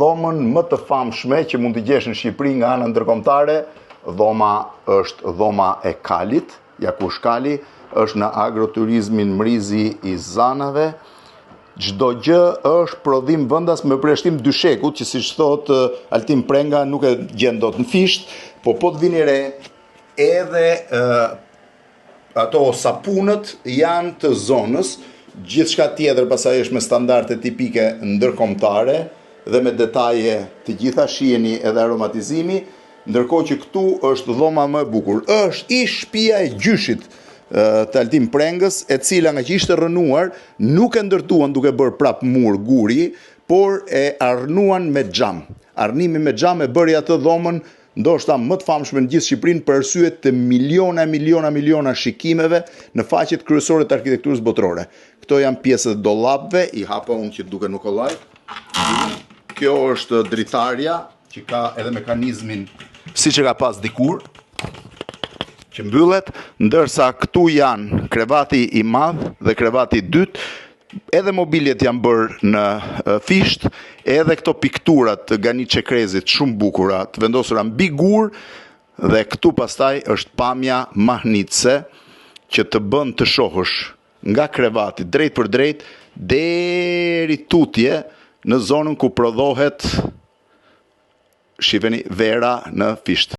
Dhomën më të famshme që mund të gjesh në Shqipëri nga ana ndërkombëtare, dhoma është dhoma e Kalit, Jakush Kali, është në agroturizmin Mrizi i Zanave. Çdo gjë është prodhim vendas me përjashtim dyshekut, që siç thot Altin Prenga nuk e gjen dot në fisht, po të vini re, edhe ato sapunët janë të zonës, gjithçka tjetër pasaj është me standarde tipike ndërkombëtare dhe me detaje të gjitha, shiheni edhe aromatizimi, ndërkohë që këtu është dhoma më e bukur. Është ish shtëpia e gjyshit të Altin Prengës, e cila nga që ishte rënuar, nuk e ndërtuan duke bërë prap mur guri, por e arnuan me xham. Arnimi me xham e bëri atë dhomën ndoshta më të famshme në gjithë Shqipërinë për arsye të miliona shikimeve në faqet kryesore të arkitekturës botërore. Këto janë pjesët e dollapëve, i hapa unë që duke në kollaj. Kjo është dritarja, që ka edhe mekanizmin si që ka pas dikur, që mbyllet, ndërsa këtu janë krevati i madh dhe krevati i dytë, edhe mobiljet janë bërë në fisht, edhe këto pikturat të Ganit Çekrezit shumë bukura, të vendosura mbi gur, dhe këtu pastaj është pamja mahnitse që të bën të shohësh nga krevati drejt për drejt deri tutje në zonën ku prodhohet, shifeni, vera në fisht.